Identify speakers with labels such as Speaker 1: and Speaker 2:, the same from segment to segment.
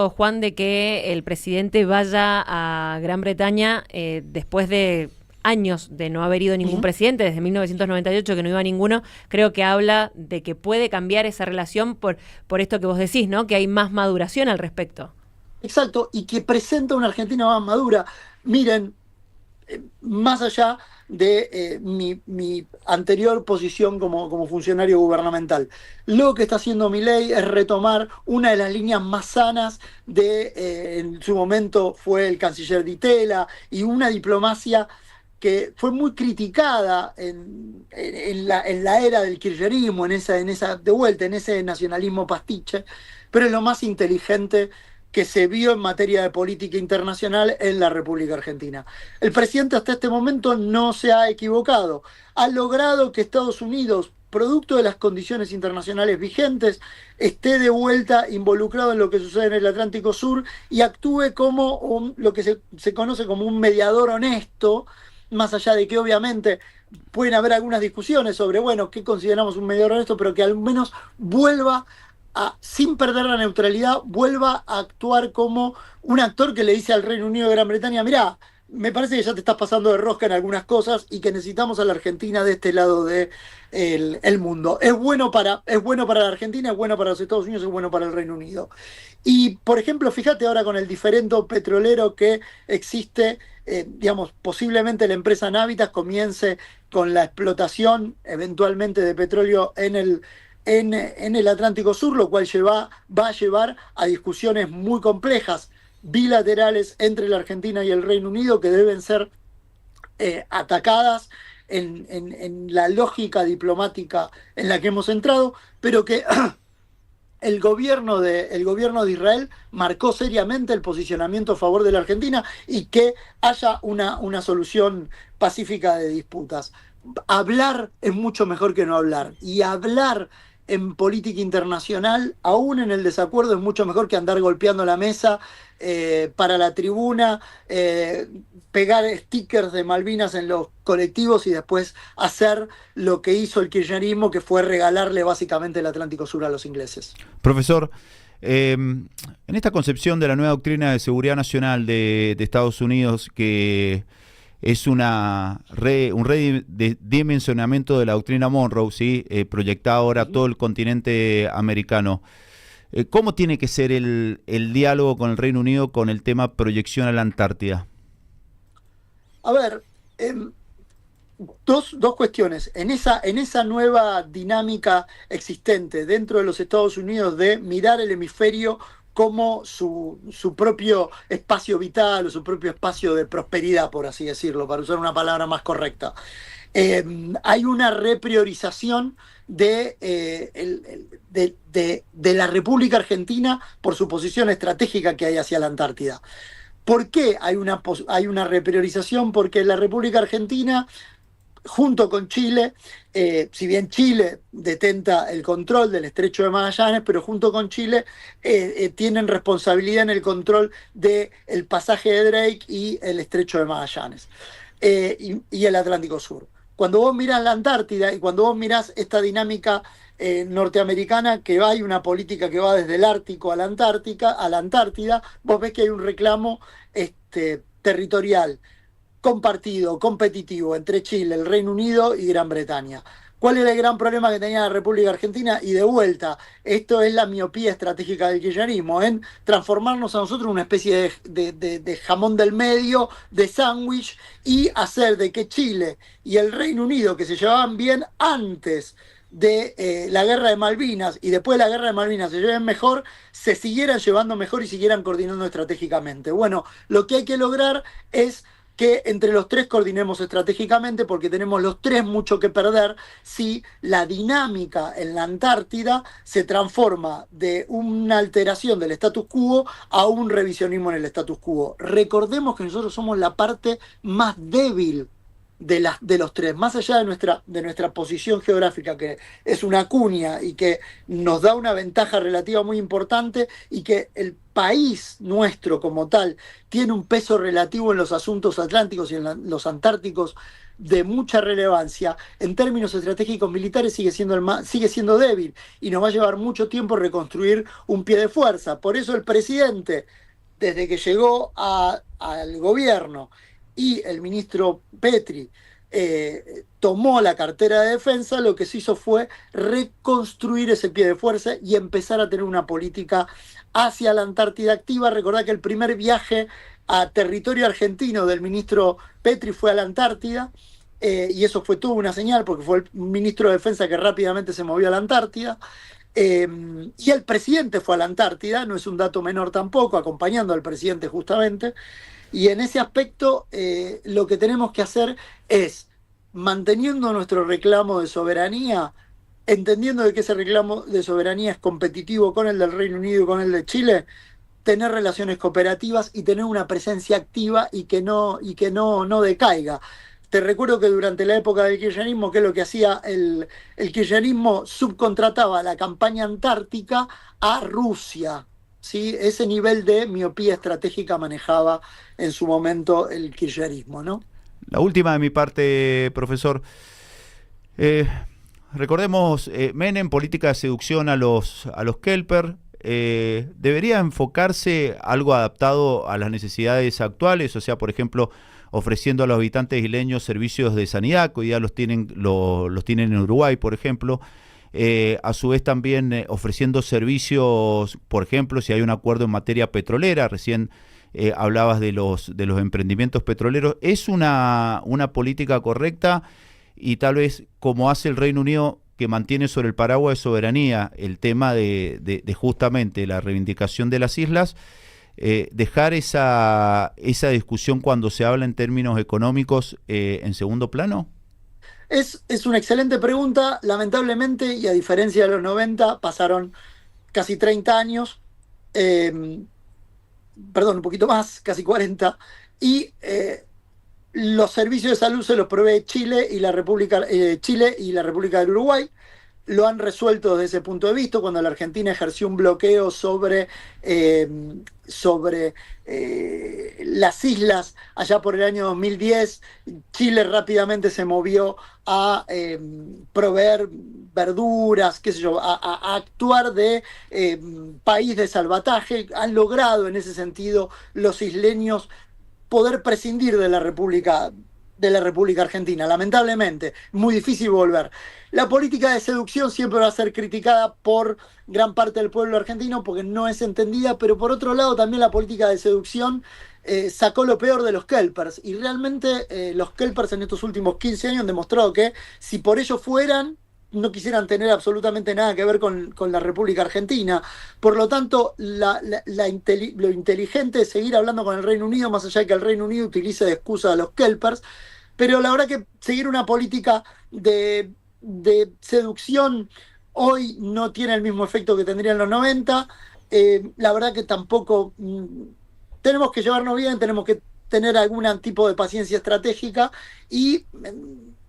Speaker 1: esto, Juan, de que el presidente vaya a Gran Bretaña después de años de no haber ido ningún presidente, desde 1998 que no iba ninguno, creo que habla de que puede cambiar esa relación por esto que vos decís, ¿no? Que hay más maduración al respecto.
Speaker 2: Exacto, y que presenta una Argentina más madura. Miren, más allá de mi anterior posición como funcionario gubernamental. Lo que está haciendo Milei es retomar una de las líneas más sanas en su momento fue el canciller Di Tella, y una diplomacia que fue muy criticada en la era del kirchnerismo, de vuelta, en ese nacionalismo pastiche, pero es lo más inteligente que se vio en materia de política internacional en la República Argentina. El presidente hasta este momento no se ha equivocado. Ha logrado que Estados Unidos, producto de las condiciones internacionales vigentes, esté de vuelta involucrado en lo que sucede en el Atlántico Sur y actúe como lo que se conoce como un mediador honesto, más allá de que obviamente pueden haber algunas discusiones sobre, bueno, qué consideramos un mediador honesto, pero que al menos vuelva sin perder la neutralidad, vuelva a actuar como un actor que le dice al Reino Unido de Gran Bretaña: mirá, me parece que ya te estás pasando de rosca en algunas cosas y que necesitamos a la Argentina de este lado del mundo. Es bueno para la Argentina, es bueno para los Estados Unidos, es bueno para el Reino Unido. Y, por ejemplo, fíjate ahora con el diferendo petrolero que existe, digamos, posiblemente la empresa Navitas comience con la explotación eventualmente de petróleo en el Atlántico Sur, lo cual va a llevar a discusiones muy complejas bilaterales entre la Argentina y el Reino Unido, que deben ser atacadas en la lógica diplomática en la que hemos entrado, pero que el gobierno de Israel marcó seriamente el posicionamiento a favor de la Argentina y que haya una solución pacífica de disputas. Hablar es mucho mejor que no hablar, y hablar en política internacional, aún en el desacuerdo, es mucho mejor que andar golpeando la mesa para la tribuna, pegar stickers de Malvinas en los colectivos y después hacer lo que hizo el kirchnerismo, que fue regalarle básicamente el Atlántico Sur a los ingleses.
Speaker 3: Profesor, en esta concepción de la nueva doctrina de seguridad nacional de Estados Unidos, que es un redimensionamiento de la doctrina Monroe, ¿sí? Proyectada ahora a todo el continente americano. ¿Cómo tiene que ser el diálogo con el Reino Unido con el tema proyección a la Antártida?
Speaker 2: A ver, dos cuestiones. En esa nueva dinámica existente dentro de los Estados Unidos de mirar el hemisferio como su propio espacio vital o su propio espacio de prosperidad, por así decirlo, para usar una palabra más correcta. Hay una repriorización de la República Argentina por su posición estratégica que hay hacia la Antártida. ¿Por qué hay una repriorización? Porque la República Argentina, junto con Chile, si bien Chile detenta el control del Estrecho de Magallanes, pero junto con Chile tienen responsabilidad en el control del pasaje de Drake y el Estrecho de Magallanes, y el Atlántico Sur. Cuando vos mirás la Antártida y cuando vos mirás esta dinámica norteamericana, que hay una política que va desde el Ártico a la Antártida, vos ves que hay un reclamo territorial compartido, competitivo entre Chile, el Reino Unido y Gran Bretaña. ¿Cuál era el gran problema que tenía la República Argentina? Y de vuelta, esto es la miopía estratégica del kirchnerismo, en transformarnos a nosotros en una especie de jamón del medio, de sándwich, y hacer de que Chile y el Reino Unido, que se llevaban bien antes de la guerra de Malvinas y después de la guerra de Malvinas se lleven mejor, se siguieran llevando mejor y siguieran coordinando estratégicamente. Bueno, lo que hay que lograr es que entre los tres coordinemos estratégicamente, porque tenemos los tres mucho que perder si la dinámica en la Antártida se transforma de una alteración del status quo a un revisionismo en el status quo. Recordemos que nosotros somos la parte más débil de los tres, más allá de nuestra posición geográfica, que es una cuña y que nos da una ventaja relativa muy importante, y que país nuestro como tal tiene un peso relativo en los asuntos atlánticos y en los antárticos de mucha relevancia, en términos estratégicos militares sigue siendo débil y nos va a llevar mucho tiempo reconstruir un pie de fuerza. Por eso el presidente, desde que llegó al gobierno y el ministro Petri tomó la cartera de defensa, lo que se hizo fue reconstruir ese pie de fuerza y empezar a tener una política hacia la Antártida activa. Recordá que el primer viaje a territorio argentino del ministro Petri fue a la Antártida, y eso fue toda una señal porque fue el ministro de Defensa que rápidamente se movió a la Antártida. Y el presidente fue a la Antártida, no es un dato menor tampoco, acompañando al presidente justamente. Y en ese aspecto lo que tenemos que hacer es, manteniendo nuestro reclamo de soberanía, entendiendo de que ese reclamo de soberanía es competitivo con el del Reino Unido y con el de Chile, tener relaciones cooperativas y tener una presencia activa y que no decaiga. Te recuerdo que durante la época del kirchnerismo, ¿qué es lo que hacía? El kirchnerismo subcontrataba la campaña antártica a Rusia, ¿sí? Ese nivel de miopía estratégica manejaba en su momento el kirchnerismo, ¿no?
Speaker 3: La última de mi parte, profesor. Recordemos, Menem, política de seducción a los Kelper. ¿Debería enfocarse algo adaptado a las necesidades actuales? O sea, por ejemplo, ofreciendo a los habitantes isleños servicios de sanidad, que hoy día los tienen en Uruguay, por ejemplo. A su vez también ofreciendo servicios, por ejemplo, si hay un acuerdo en materia petrolera, recién hablabas de los emprendimientos petroleros. ¿Es una política correcta? Y tal vez, como hace el Reino Unido, que mantiene sobre el paraguas de soberanía el tema de justamente la reivindicación de las islas, dejar esa discusión cuando se habla en términos económicos en segundo plano?
Speaker 2: Es una excelente pregunta. Lamentablemente, y a diferencia de los 90, pasaron casi 30 años, perdón, un poquito más, casi 40, y los servicios de salud se los provee Chile y la República del Uruguay. Lo han resuelto desde ese punto de vista, cuando la Argentina ejerció un bloqueo sobre las islas allá por el año 2010, Chile rápidamente se movió a proveer verduras, qué sé yo, a actuar de país de salvataje. Han logrado en ese sentido los isleños poder prescindir de la República Argentina. Lamentablemente, muy difícil volver. La política de seducción siempre va a ser criticada por gran parte del pueblo argentino porque no es entendida, pero por otro lado también la política de seducción sacó lo peor de los Kelpers, y realmente los Kelpers en estos últimos 15 años han demostrado que si por ellos fueran, no quisieran tener absolutamente nada que ver con la República Argentina. Por lo tanto, lo inteligente es seguir hablando con el Reino Unido, más allá de que el Reino Unido utilice de excusa a los Kelpers, pero la verdad que seguir una política de seducción hoy no tiene el mismo efecto que tendría en los 90. La verdad que tampoco tenemos que llevarnos bien, tenemos que tener algún tipo de paciencia estratégica y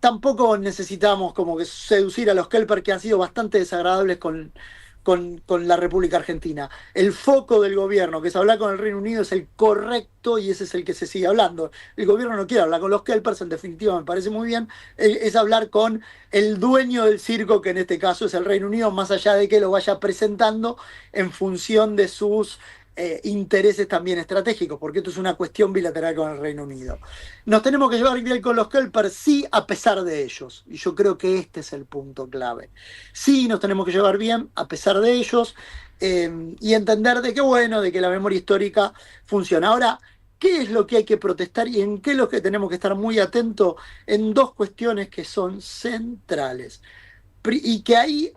Speaker 2: tampoco necesitamos como que seducir a los Kelper, que han sido bastante desagradables con la República Argentina. El foco del gobierno, que es hablar con el Reino Unido, es el correcto y ese es el que se sigue hablando. El gobierno no quiere hablar con los Kelpers, en definitiva me parece muy bien, es hablar con el dueño del circo, que en este caso es el Reino Unido, más allá de que lo vaya presentando en función de sus intereses también estratégicos, porque esto es una cuestión bilateral con el Reino Unido. Nos tenemos que llevar bien con los Kelpers, sí, a pesar de ellos, y yo creo que este es el punto clave. Sí, nos tenemos que llevar bien a pesar de ellos, y entender de que, bueno, de que la memoria histórica funciona. Ahora, ¿qué es lo que hay que protestar y en qué es lo que tenemos que estar muy atentos? En dos cuestiones que son centrales y que ahí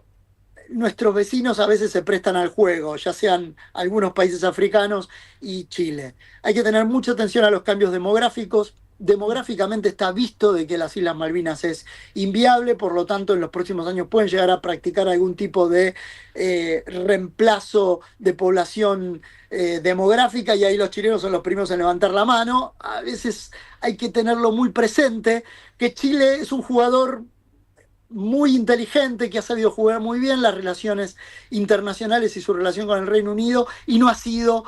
Speaker 2: nuestros vecinos a veces se prestan al juego, ya sean algunos países africanos y Chile. Hay que tener mucha atención a los cambios demográficos. Demográficamente está visto de que las Islas Malvinas es inviable, por lo tanto en los próximos años pueden llegar a practicar algún tipo de reemplazo de población demográfica, y ahí los chilenos son los primeros en levantar la mano. A veces hay que tenerlo muy presente, que Chile es un jugador muy inteligente, que ha sabido jugar muy bien las relaciones internacionales y su relación con el Reino Unido, y no ha sido,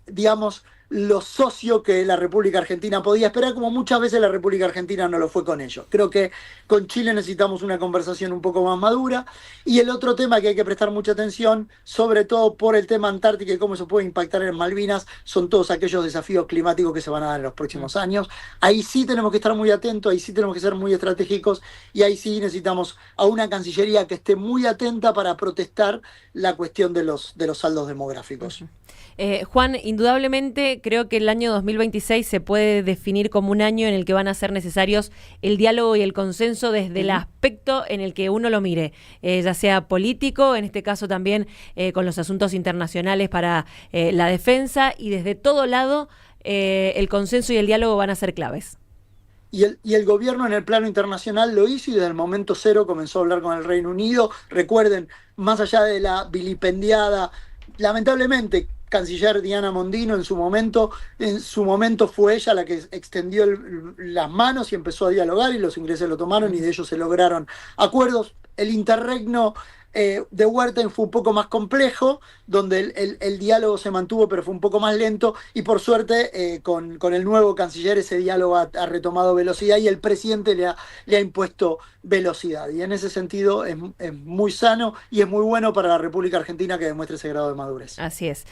Speaker 2: digamos, lo socio que la República Argentina podía esperar, como muchas veces la República Argentina no lo fue con ellos. Creo que con Chile necesitamos una conversación un poco más madura. Y el otro tema que hay que prestar mucha atención, sobre todo por el tema Antártica y cómo se puede impactar en Malvinas, son todos aquellos desafíos climáticos que se van a dar en los próximos años. Ahí sí tenemos que estar muy atentos, ahí sí tenemos que ser muy estratégicos, y ahí sí necesitamos a una Cancillería que esté muy atenta para protestar la cuestión de los saldos demográficos.
Speaker 1: Juan, indudablemente creo que el año 2026 se puede definir como un año en el que van a ser necesarios el diálogo y el consenso desde el aspecto en el que uno lo mire, ya sea político, en este caso también con los asuntos internacionales para la defensa, y desde todo lado el consenso y el diálogo van a ser claves.
Speaker 2: Y el gobierno en el plano internacional lo hizo, y desde el momento cero comenzó a hablar con el Reino Unido. Recuerden, más allá de la vilipendiada, lamentablemente, canciller Diana Mondino en su momento fue ella la que extendió las manos y empezó a dialogar, y los ingleses lo tomaron y de ellos se lograron acuerdos. El interregno de Huerta fue un poco más complejo, donde el diálogo se mantuvo, pero fue un poco más lento, y por suerte con el nuevo canciller ese diálogo ha retomado velocidad, y el presidente le ha impuesto velocidad, y en ese sentido es muy sano y es muy bueno para la República Argentina que demuestre ese grado de madurez.
Speaker 1: Así es.